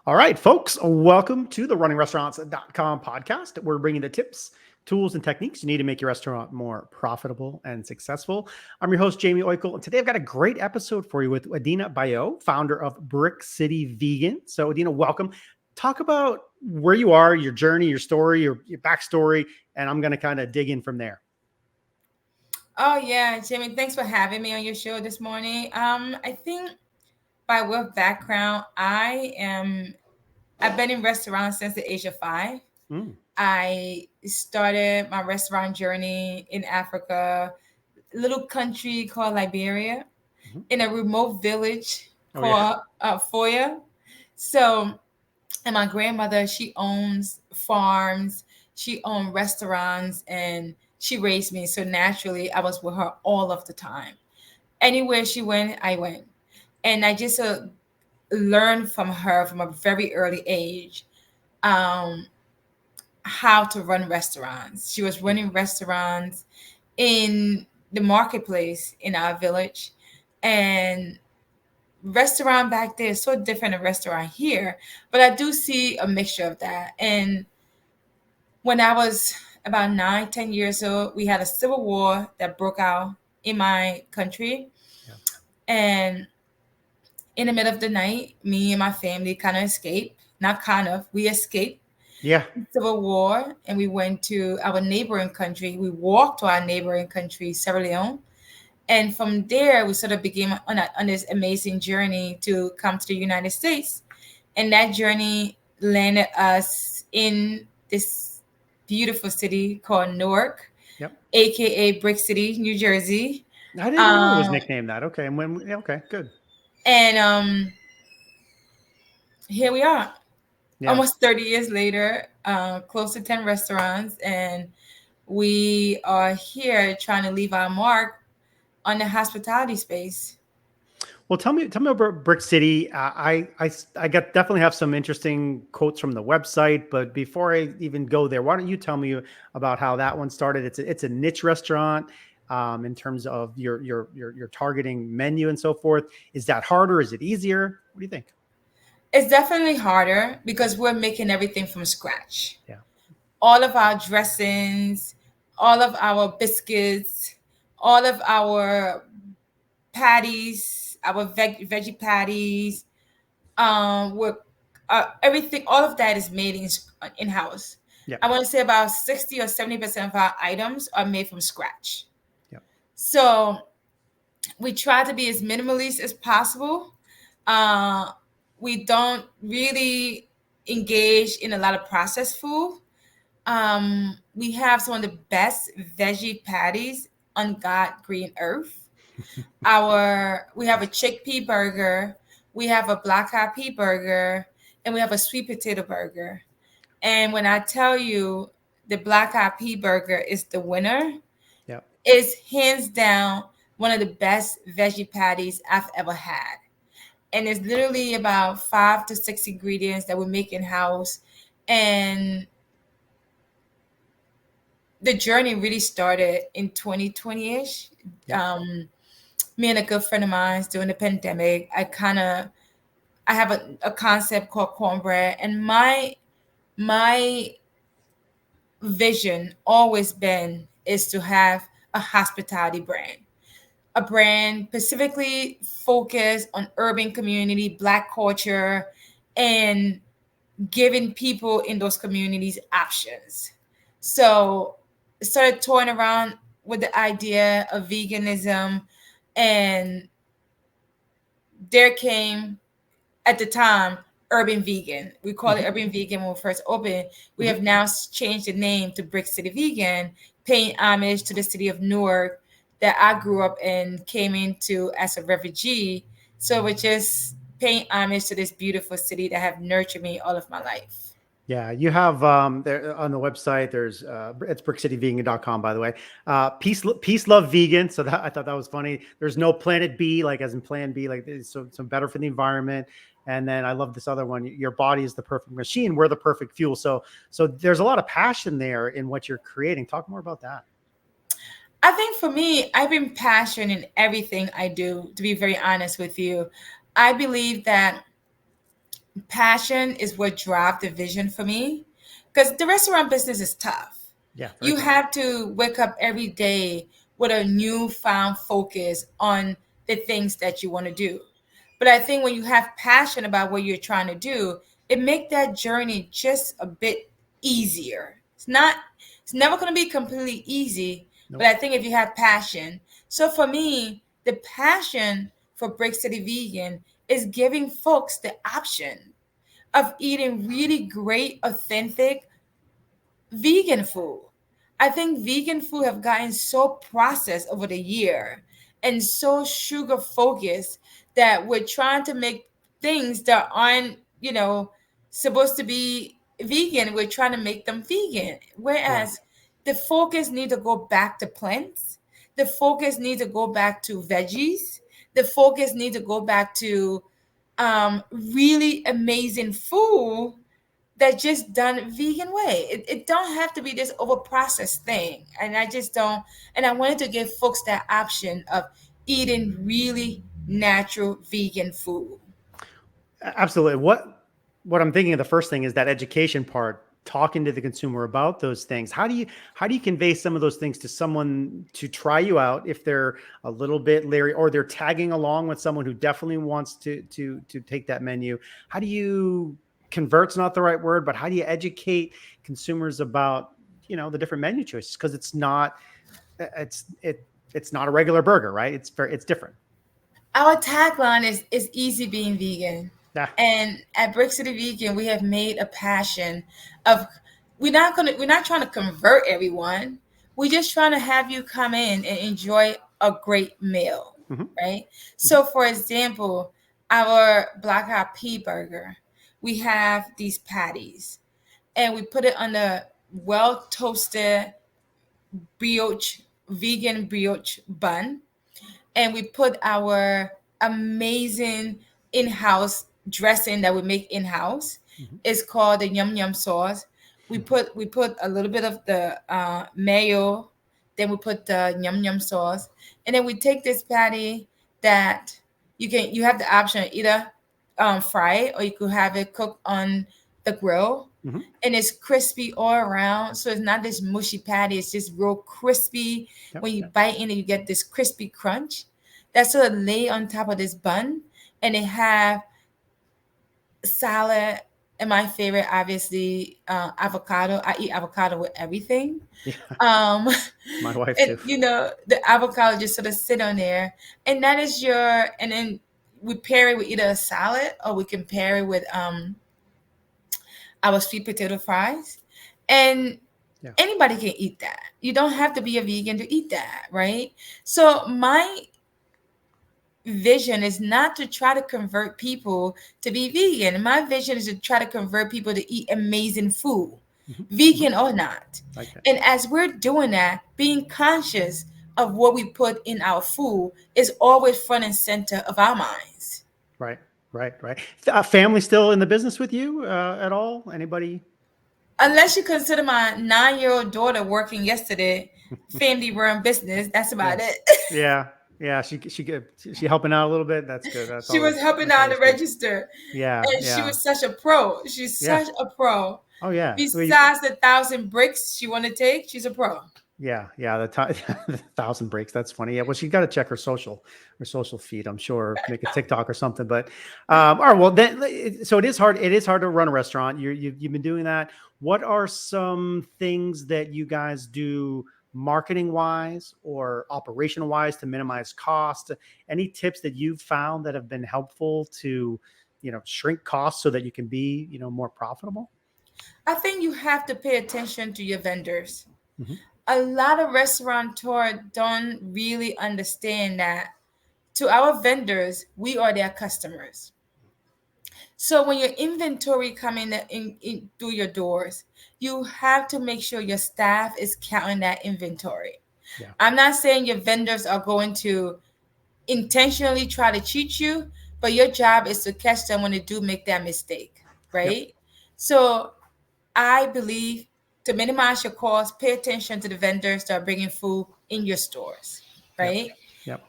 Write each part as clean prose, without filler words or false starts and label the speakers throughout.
Speaker 1: All right, folks, welcome to the runningrestaurants.com podcast. We're bringing the tips, tools, and techniques you need to make your restaurant more profitable and successful. I'm your host, Jamie Oikle, and today I've got a great episode for you with Adina Bayo, founder of Brick City Vegan. So, Adina, welcome. Talk about where you are, your journey, your story, your backstory, and I'm going to kind of dig in from there.
Speaker 2: Oh yeah, Jimmy, thanks for having me on your show this morning. I think by way of background, I've been in restaurants since the age of 5.
Speaker 1: Mm.
Speaker 2: I started my restaurant journey in Africa, a little country called Liberia,
Speaker 1: Mhm.
Speaker 2: in a remote village
Speaker 1: Oh, yeah.
Speaker 2: called Foya. So, and my grandmother, she owns farms, she owned restaurants, and she raised me. So naturally, I was with her all of the time. Anywhere she went, I went. And I just learned from her from a very early age um, how to run restaurants. She was running restaurants in the marketplace in our village. And restaurant back there is so different than restaurant here. But I do see a mixture of that. And when I was about 9, 10 years old, we had a civil war that broke out in my country.
Speaker 1: Yeah.
Speaker 2: And in the middle of the night, me and my family kind of escaped. Not kind of, we escaped
Speaker 1: Yeah.
Speaker 2: civil war and we went to our neighboring country. We walked to our neighboring country, Sierra Leone. And from there, we sort of began on this amazing journey to come to the United States. And that journey landed us in this beautiful city called Newark,
Speaker 1: Yep.
Speaker 2: aka Brick City, New Jersey.
Speaker 1: I didn't know it was
Speaker 2: Um,
Speaker 1: nicknamed that. Okay. And when, yeah, okay, good.
Speaker 2: and here we are,
Speaker 1: Yeah.
Speaker 2: almost 30 years later, close to 10 restaurants, and we are here trying to leave our mark on the hospitality space.
Speaker 1: Well, tell me about Brick City. I got definitely have some interesting quotes from the website, but before I even go there, why don't you tell me about how that one started? It's a niche restaurant in terms of your targeting menu and so forth. Is that harder? Is it easier? What do you think?
Speaker 2: It's definitely harder because we're making everything from scratch.
Speaker 1: Yeah.
Speaker 2: All of our dressings, all of our biscuits, all of our patties, our veggie patties, we're everything, all of that is made in house.
Speaker 1: Yeah.
Speaker 2: I want to say about 60 or 70% of our items are made from scratch.
Speaker 1: Yeah.
Speaker 2: So we try to be as minimalist as possible. Uh, we don't really engage in a lot of processed food. We have some of the best veggie patties on God green earth. We have a chickpea burger, we have a black eyed pea burger, and we have a sweet potato burger. And when I tell you the black eyed pea burger is the winner,
Speaker 1: Yeah.
Speaker 2: it's hands down one of the best veggie patties I've ever had. And it's literally about 5 to 6 ingredients that we make in house. And the journey really started in 2020-ish.
Speaker 1: Yeah.
Speaker 2: Me and a good friend of mine during the pandemic, I have a concept called cornbread, and my vision always been is to have a hospitality brand, a brand specifically focused on urban community, Black culture, and giving people in those communities options. So I started toying around with the idea of veganism, and there came at the time Urban Vegan. We call it
Speaker 1: Hmm.
Speaker 2: Urban Vegan when we first opened. We
Speaker 1: Hmm.
Speaker 2: have now changed the name to Brick City Vegan, paying homage to the city of Newark that I grew up in, came into as a refugee. So we're just paying homage to this beautiful city that have nurtured me all of my life.
Speaker 1: Yeah, you have there on the website. There's it's brickcityvegan.com, by the way. Peace, love, vegan. So that I thought that was funny. There's no planet B, like as in Plan B, like so better for the environment. And then I love this other one. Your body is the perfect machine. We're the perfect fuel. So there's a lot of passion there in what you're creating. Talk more about that.
Speaker 2: I think for me, I've been passionate in everything I do, to be very honest with you. I believe that passion is what drives the vision for me, because the restaurant business is tough.
Speaker 1: Yeah, very
Speaker 2: You
Speaker 1: tough.
Speaker 2: have to wake up every day with a newfound focus on the things that you want to do. But I think when you have passion about what you're trying to do, it make that journey just a bit easier. It's never going to be completely easy, but
Speaker 1: Nope.
Speaker 2: I think if you have passion. So for me, the passion for Brick City Vegan is giving folks the option of eating really great, authentic vegan food. I think vegan food have gotten so processed over the year and so sugar focused that we're trying to make things that aren't, supposed to be vegan. We're trying to make them vegan.
Speaker 1: Yeah.
Speaker 2: Whereas the focus need to go back to plants. The focus need to go back to veggies. The focus need to go back to really amazing food that just done vegan way. It don't have to be this over processed thing. And I just don't, and I wanted to give folks that option of eating really natural vegan food.
Speaker 1: Absolutely. What I'm thinking of, the first thing is that education part, talking to the consumer about those things. How do you convey some of those things to someone to try you out if they're a little bit leery, or they're tagging along with someone who definitely wants to take that menu? How do you convert's not the right word, but how do you educate consumers about, the different menu choices? Because it's not a regular burger, right? It's different.
Speaker 2: Our tagline is easy being vegan.
Speaker 1: Yeah.
Speaker 2: And at Brick City Vegan, we have made a passion of we're not trying to convert everyone. We're just trying to have you come in and enjoy a great meal,
Speaker 1: Hmm.
Speaker 2: right? So for example, our Black Hot Pea Burger, we have these patties and we put it on a well toasted brioche, vegan brioche bun, and we put our amazing in-house dressing that we make in-house.
Speaker 1: Hmm.
Speaker 2: It's called the yum yum sauce. We put a little bit of the mayo, then we put the yum yum sauce, and then we take this patty that you have the option of either fry it or you could have it cooked on the grill,
Speaker 1: Hmm.
Speaker 2: and it's crispy all around. So it's not this mushy patty. It's just real crispy.
Speaker 1: Yep.
Speaker 2: When you bite in it, you get this crispy crunch. That's sort of lay on top of this bun, and they have salad. And my favorite, obviously, avocado. I eat avocado with everything.
Speaker 1: Yeah.
Speaker 2: Um,
Speaker 1: My wife
Speaker 2: and
Speaker 1: too.
Speaker 2: the avocado just sort of sit on there, and that is your. And then we pair it with either a salad or we can pair it with our sweet potato fries. And
Speaker 1: Yeah.
Speaker 2: anybody can eat that. You don't have to be a vegan to eat that, right? So my vision is not to try to convert people to be vegan. My vision is to try to convert people to eat amazing food,
Speaker 1: Hmm.
Speaker 2: vegan or not.
Speaker 1: Like that.
Speaker 2: And as we're doing that, being conscious of what we put in our food is always front and center of our minds.
Speaker 1: Right. Right. Right. Family still in the business with you at all? Anybody?
Speaker 2: Unless you consider my 9-year-old daughter working yesterday, family run business, that's
Speaker 1: Yeah.
Speaker 2: about it.
Speaker 1: Yeah. Yeah. She helping out a little bit. That's good.
Speaker 2: She was helping
Speaker 1: That's
Speaker 2: out
Speaker 1: always
Speaker 2: the
Speaker 1: good.
Speaker 2: register,
Speaker 1: Yeah.
Speaker 2: and she
Speaker 1: Yeah.
Speaker 2: was such a pro. She's
Speaker 1: Yeah.
Speaker 2: such a pro.
Speaker 1: Oh yeah.
Speaker 2: Besides the 1,000 bricks she want to take, she's a pro.
Speaker 1: Yeah. Yeah. The 1,000 breaks. That's funny. Yeah. Well, she got to check her social feed, I'm sure, make a TikTok or something. But all right. Well, then, so it is hard. It is hard to run a restaurant. You've been doing that. What are some things that you guys do marketing wise or operational wise to minimize cost? Any tips that you've found that have been helpful to, shrink costs so that you can be, more profitable?
Speaker 2: I think you have to pay attention to your vendors.
Speaker 1: Hmm.
Speaker 2: A lot of restaurateurs don't really understand that to our vendors, we are their customers. So when your inventory coming in through your doors, you have to make sure your staff is counting that inventory.
Speaker 1: Yeah.
Speaker 2: I'm not saying your vendors are going to intentionally try to cheat you, but your job is to catch them when they do make that mistake,
Speaker 1: Yep.
Speaker 2: right? So I believe to minimize your costs, pay attention to the vendors that are bringing food in your stores,
Speaker 1: Yep.
Speaker 2: right?
Speaker 1: Yep.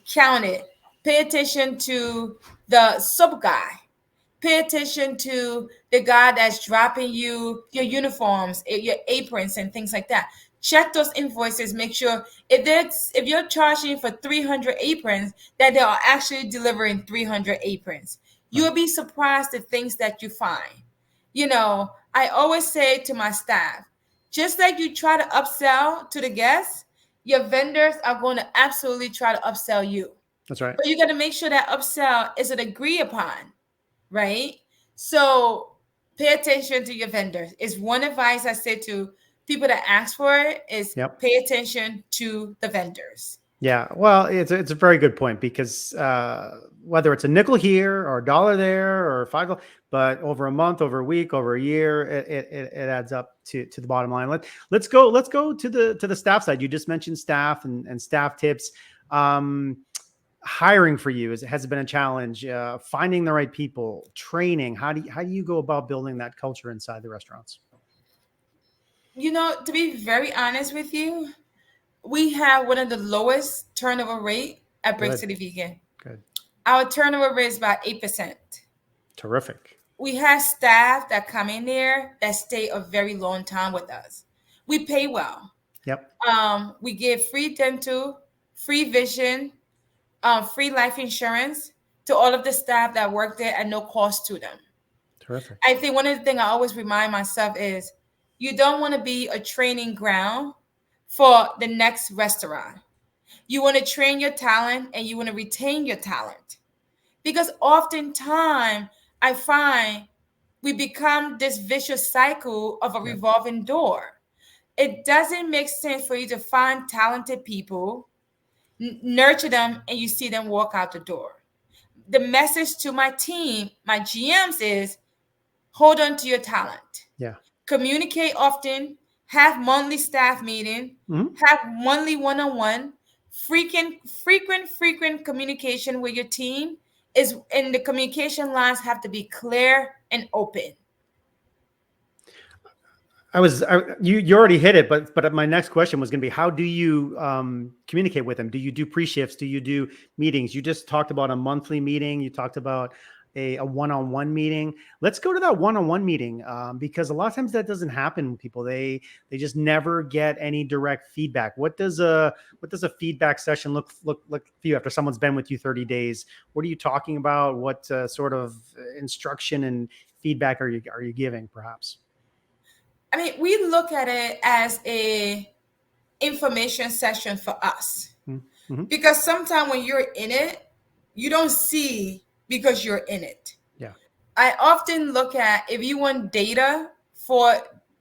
Speaker 2: Count it. Pay attention to the sub guy. Pay attention to the guy that's dropping you your uniforms, your aprons, and things like that. Check those invoices. Make sure if you're charging for 300 aprons, that they are actually delivering 300 aprons. You'll be surprised the things that you find. I always say to my staff, just like you try to upsell to the guests, your vendors are going to absolutely try to upsell you.
Speaker 1: That's right.
Speaker 2: But you got to make sure that upsell is an agree upon, right? So pay attention to your vendors. Is one advice I say to people that ask for it is pay attention to the vendors.
Speaker 1: Yeah, well, it's a very good point, because whether it's a nickel here or a dollar there or $5, but over a month, over a week, over a year, it adds up to the bottom line. Let's go to the staff side. You just mentioned staff and staff tips. Hiring for you has been a challenge. Finding the right people, training. How do you go about building that culture inside the restaurants?
Speaker 2: To be very honest with you, we have one of the lowest turnover rate at Brick City Vegan.
Speaker 1: Good.
Speaker 2: Our turnover rate is about 8%.
Speaker 1: Terrific.
Speaker 2: We have staff that come in there that stay a very long time with us. We pay well.
Speaker 1: Yep.
Speaker 2: We give free dental, free vision, free life insurance to all of the staff that work there at no cost to them.
Speaker 1: Terrific.
Speaker 2: I think one of the things I always remind myself is you don't want to be a training ground for the next restaurant. You want to train your talent and you want to retain your talent. Because oftentimes I find we become this vicious cycle of a revolving door. It doesn't make sense for you to find talented people, nurture them, and you see them walk out the door. The message to my team, my GMs, is hold on to your talent.
Speaker 1: Yeah.
Speaker 2: Communicate often. Have monthly staff meeting. Have monthly one-on-one. Frequent communication with your team and the communication lines have to be clear and open.
Speaker 1: You already hit it, but my next question was going to be, how do you communicate with them? Do you do pre-shifts? Do you do meetings? You just talked about a monthly meeting. You talked about a one-on-one meeting. Let's go to that one-on-one meeting, because a lot of times that doesn't happen with people. They just never get any direct feedback. What does a feedback session look for you after someone's been with you 30 days? What are you talking about? What sort of instruction and feedback are you giving, perhaps?
Speaker 2: I mean, we look at it as a information session for us, because sometimes when you're in it, you don't see because you're in it.
Speaker 1: Yeah.
Speaker 2: I often look at, if you want data for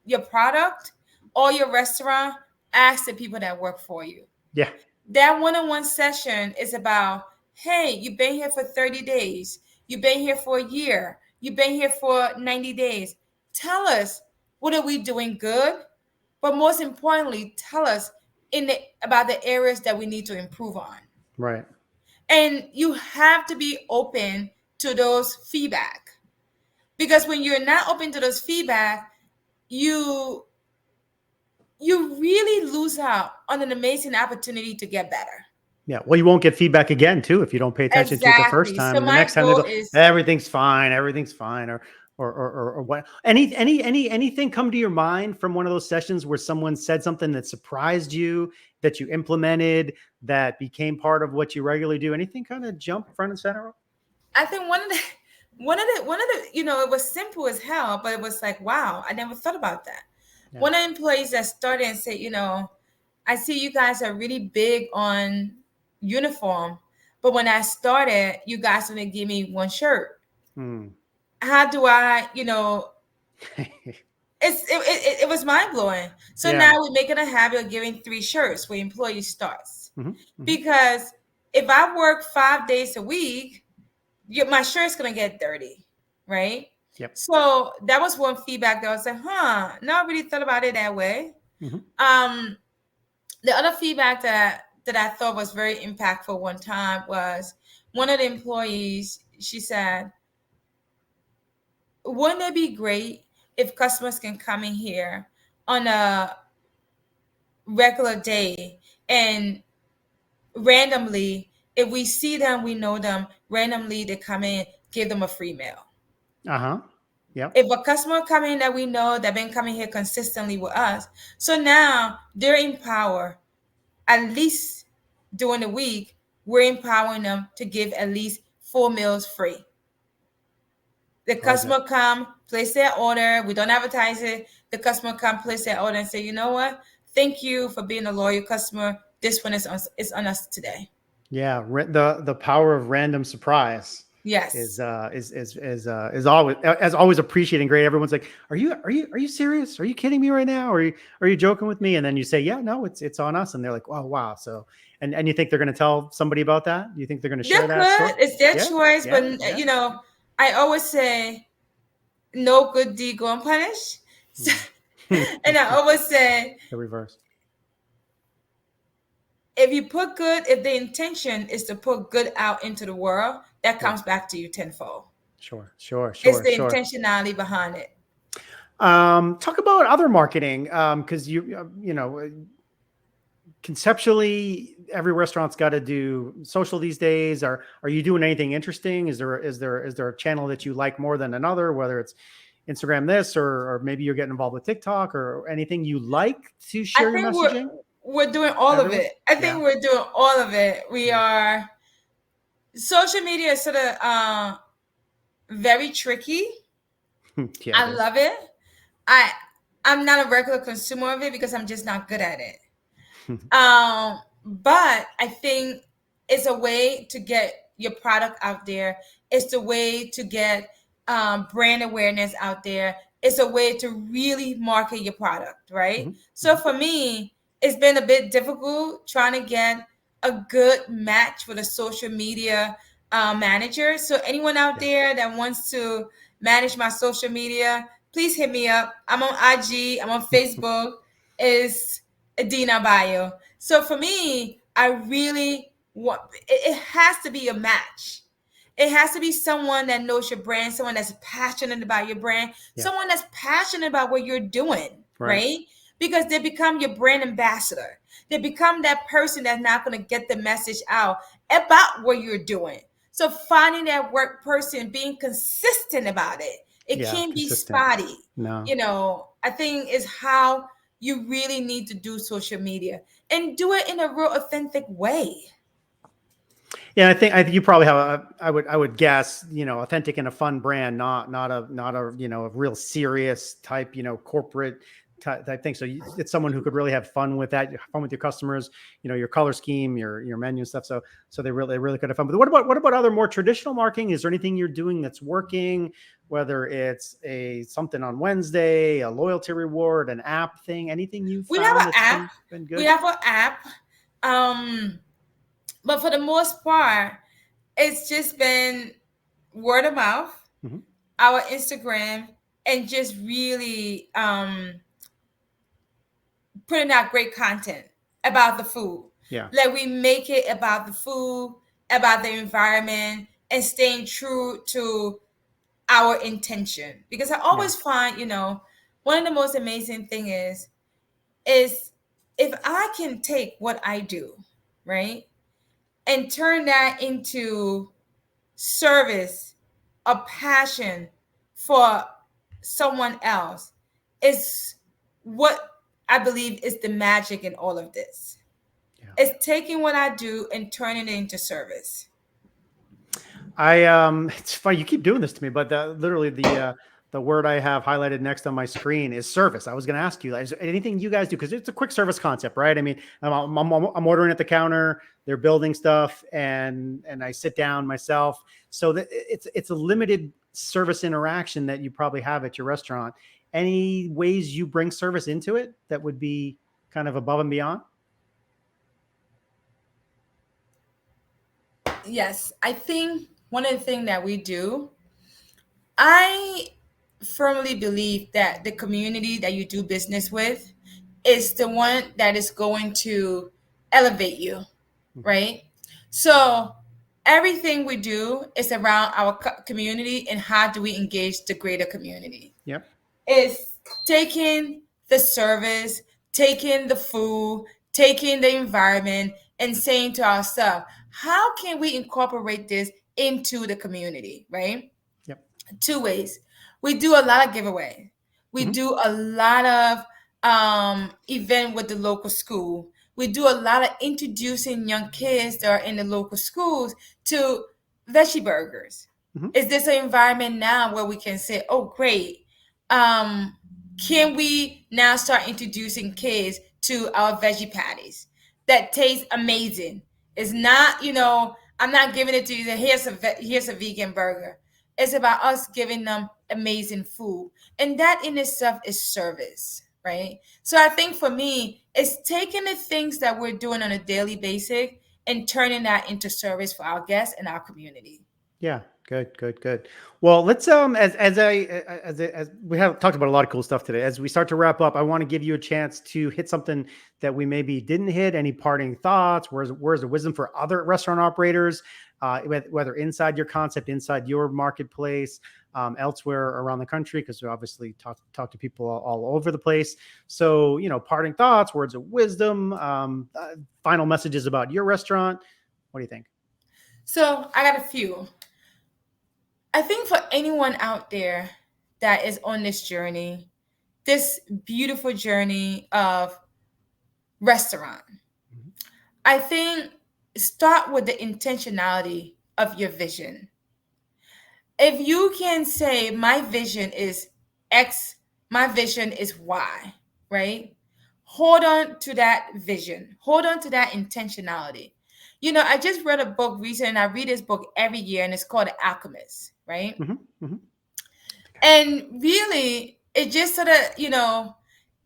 Speaker 2: your product or your restaurant, ask the people that work for you.
Speaker 1: Yeah.
Speaker 2: That one-on-one session is about, hey, you've been here for 30 days. You've been here for a year. You've been here for 90 days. Tell us, what are we doing good? But most importantly, tell us about the areas that we need to improve on.
Speaker 1: Right.
Speaker 2: And you have to be open to those feedback, because when you're not open to those feedback, you really lose out on an amazing opportunity to get better.
Speaker 1: Yeah. Well, you won't get feedback again too if you don't pay attention to it the first time.
Speaker 2: So
Speaker 1: and the next time they go, everything's fine, or what? Anything come to your mind from one of those sessions where someone said something that surprised you, that you implemented, that became part of what you regularly do? Anything kind of jump front and center?
Speaker 2: I think one of the, it was simple as hell, but it was like, wow, I never thought about that. Yeah. One of the employees that started and said, I see you guys are really big on uniform, but when I started, you guys only give me one shirt. How do I, it was mind blowing. So now we're making a habit of giving 3 shirts when employee starts. Because if I work 5 days a week, my shirt's going to get dirty, right?
Speaker 1: Yep.
Speaker 2: So that was one feedback that I was like, no, I really thought about it that way. The other feedback that I thought was very impactful one time was one of the employees, she said, wouldn't it be great if customers can come in here on a regular day and randomly, if we see them, we know them, randomly they come in, give them a free meal.
Speaker 1: Yep.
Speaker 2: If a customer coming that we know that been coming here consistently with us, so now they're in power. At least during the week, we're empowering them to give at least 4 meals free. The customer come, place their order. We don't advertise it. The customer come, place their order, and say, you know what? Thank you for being a loyal customer. This one is on us today.
Speaker 1: Yeah, the power of random surprise.
Speaker 2: Yes.
Speaker 1: Is always appreciating. Great. Everyone's like, are you serious? Are you kidding me right now? Are you joking with me? And then you say, yeah, no, it's on us. And they're like, oh, wow. So, and you think they're going to tell somebody about that? You think they're going to share that story?
Speaker 2: It's their choice. But you know, I always say, no good deed go unpunished. And I always say
Speaker 1: the reverse.
Speaker 2: If you put good, if the intention is to put good out into the world, that comes back to you tenfold.
Speaker 1: Sure.
Speaker 2: It's the intentionality behind it.
Speaker 1: Talk about other marketing, because you know, conceptually, every restaurant's got to do social these days. Are you doing anything interesting? Is there a channel that you like more than another, whether it's Instagram this, or maybe you're getting involved with TikTok, or anything you like to share your messaging?
Speaker 2: We're doing all of it. I think we're doing all of it. We are. Social media is sort of very tricky. I love it. I'm not a regular consumer of it because I'm just not good at it. But I think it's a way to get your product out there. It's a way to get brand awareness out there. It's a way to really market your product, right? Mm-hmm. So for me, it's been a bit difficult trying to get a good match with a social media manager. So anyone out there that wants to manage my social media, please hit me up. I'm on IG. I'm on Facebook. Is Adina Bio. So for me, I really want, it has to be a match. It has to be someone that knows your brand, someone that's passionate about your brand, someone that's passionate about what you're doing, right? Because they become your brand ambassador. They become that person that's not going to get the message out about what you're doing. So finding that work person, being consistent about it. It can't be spotty.
Speaker 1: No.
Speaker 2: You know, I think is how you really need to do social media and do it in a real authentic way.
Speaker 1: Yeah, I think you probably have I would guess, you know, authentic and a fun brand, not a you know, a real serious type, you know, corporate type thing. So it's someone who could really have fun with that, fun with your customers, you know, your color scheme, your menu and stuff. So they really could have fun. But what about other more traditional marketing? Is there anything you're doing that's working? Whether it's something on Wednesday, a loyalty reward, an app thing, anything you found?
Speaker 2: We have an app.
Speaker 1: Been good?
Speaker 2: We have an app. But for the most part, it's just been word of mouth, our Instagram, and just really putting out great content about the food.
Speaker 1: Yeah.
Speaker 2: Like we make it about the food, about the environment, and staying true to our intention. Because I always find, you know, one of the most amazing thing is if I can take what I do, right, and turn that into service, a passion for someone else, is what I believe is the magic in all of this. Yeah. It's taking what I do and turning it into service.
Speaker 1: It's funny you keep doing this to me, but literally the word I have highlighted next on my screen is service. I was going to ask you, is there anything you guys do? Because it's a quick service concept, right? I mean, I'm ordering at the counter, they're building stuff, and I sit down myself. So it's a limited service interaction that you probably have at your restaurant. Any ways you bring service into it that would be kind of above and beyond?
Speaker 2: Yes, I think one of the things that we do, I firmly believe that the community that you do business with is the one that is going to elevate you, right? So everything we do is around our community and how do we engage the greater community.
Speaker 1: Yep.
Speaker 2: It's taking the service, taking the food, taking the environment, and saying to ourselves, how can we incorporate this into the community, right?
Speaker 1: Yep.
Speaker 2: Two ways. We do a lot of giveaway. We
Speaker 1: Mhm.
Speaker 2: do a lot of event with the local school. We do a lot of introducing young kids that are in the local schools to veggie burgers.
Speaker 1: Mhm.
Speaker 2: Is this an environment now where we can say, oh, great. Um, can we now start introducing kids to our veggie patties that taste amazing? It's not, I'm not giving it to you. Here's a vegan burger. It's about us giving them amazing food. And that in itself is service, right? So I think for me, it's taking the things that we're doing on a daily basis and turning that into service for our guests and our community.
Speaker 1: Yeah, good, good, good. Well, let's as we have talked about a lot of cool stuff today. As we start to wrap up, I want to give you a chance to hit something that we maybe didn't hit. Any parting thoughts? Where's the wisdom for other restaurant operators, whether inside your concept, inside your marketplace, elsewhere around the country? Because we obviously talk to people all over the place. So, parting thoughts, words of wisdom, final messages about your restaurant. What do you think?
Speaker 2: So I got a few. I think for anyone out there that is on this journey, this beautiful journey of restaurant, I think start with the intentionality of your vision. If you can say, my vision is X, my vision is Y, right? Hold on to that vision, hold on to that intentionality. I just read a book recently, and I read this book every year, and it's called The Alchemist, right?
Speaker 1: Hmm. Hmm.
Speaker 2: And really, it just sort of,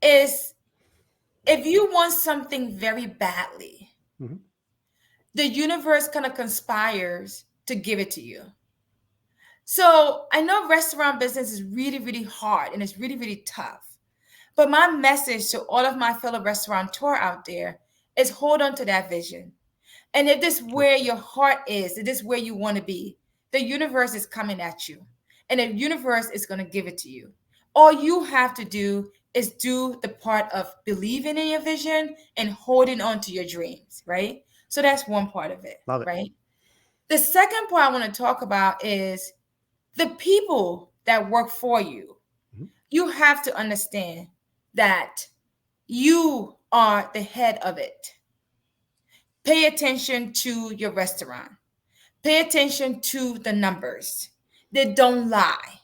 Speaker 2: is if you want something very badly,
Speaker 1: Hmm.
Speaker 2: the universe kind of conspires to give it to you. So I know restaurant business is really, really hard and it's really, really tough. But my message to all of my fellow restaurateur out there is hold on to that vision. And if this is where your heart is, if this is where you want to be, the universe is coming at you. And the universe is going to give it to you. All you have to do is do the part of believing in your vision and holding on to your dreams, right? So that's one part of it,
Speaker 1: Love it.
Speaker 2: right? The second part I want to talk about is the people that work for you.
Speaker 1: Mhm.
Speaker 2: You have to understand that you are the head of it. Pay attention to your restaurant. Pay attention to the numbers. They don't lie.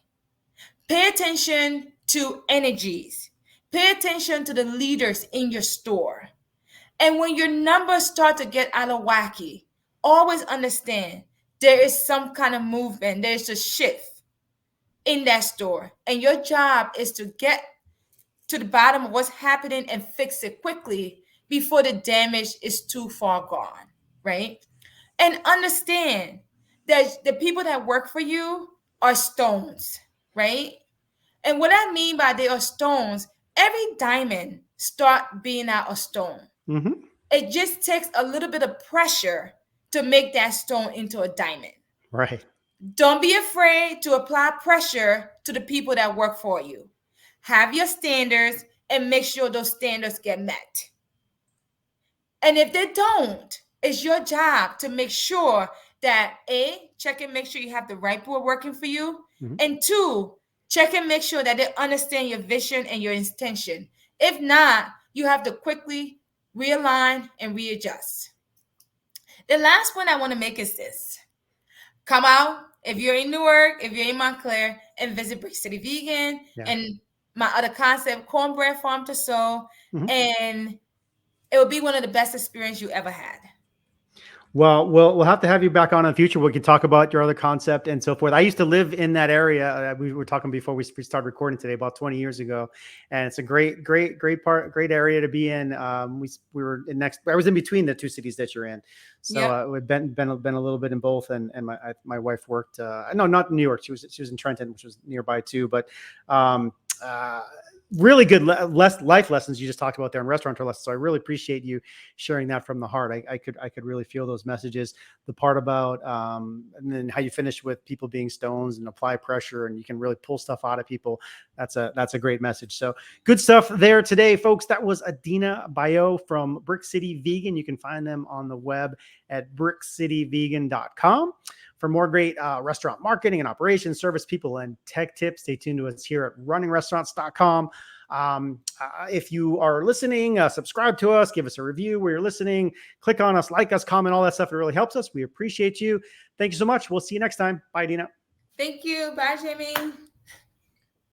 Speaker 2: Pay attention to energies. Pay attention to the leaders in your store. And when your numbers start to get out of wacky, always understand there is some kind of movement, there's a shift in that store. And your job is to get to the bottom of what's happening and fix it quickly before the damage is too far gone, right? And understand that the people that work for you are stones, right? And what I mean by they are stones, every diamond start being out a stone.
Speaker 1: Hmm.
Speaker 2: It just takes a little bit of pressure to make that stone into a diamond.
Speaker 1: Right.
Speaker 2: Don't be afraid to apply pressure to the people that work for you. Have your standards and make sure those standards get met. And if they don't, it's your job to make sure that A, check and make sure you have the right people working for you.
Speaker 1: Hmm.
Speaker 2: And two, check and make sure that they understand your vision and your intention. If not, you have to quickly realign and readjust. The last point I want to make is this. Come out if you're in Newark, if you're in Montclair, and visit Brick City Vegan
Speaker 1: Yeah.
Speaker 2: and my other concept, Cornbread Farm to Soul,
Speaker 1: Hmm.
Speaker 2: and it will be one of the best experiences you ever had.
Speaker 1: Well, we'll have to have you back on in the future. We can talk about your other concept and so forth. I used to live in that area. We were talking before we started recording today, about 20 years ago, and it's a great area to be in. We were in next. I was in between the two cities that you're in, so
Speaker 2: Yep.
Speaker 1: we've been a little bit in both. And my wife worked. No, not in New York. She was in Trenton, which was nearby too. But really good life lessons you just talked about there in restaurateur lessons. So I really appreciate you sharing that from the heart. I could really feel those messages. The part about and then how you finish with people being stones and apply pressure and you can really pull stuff out of people. That's a great message. So good stuff there today, folks. That was Adina Bayo from Brick City Vegan. You can find them on the web at brickcityvegan.com. For more great restaurant marketing and operations, service people, and tech tips, stay tuned to us here at runningrestaurants.com. If you are listening, subscribe to us, give us a review where you're listening, click on us, like us, comment, all that stuff. It really helps us. We appreciate you. Thank you so much. We'll see you next time. Bye, Dina.
Speaker 2: Thank you. Bye, Jamie.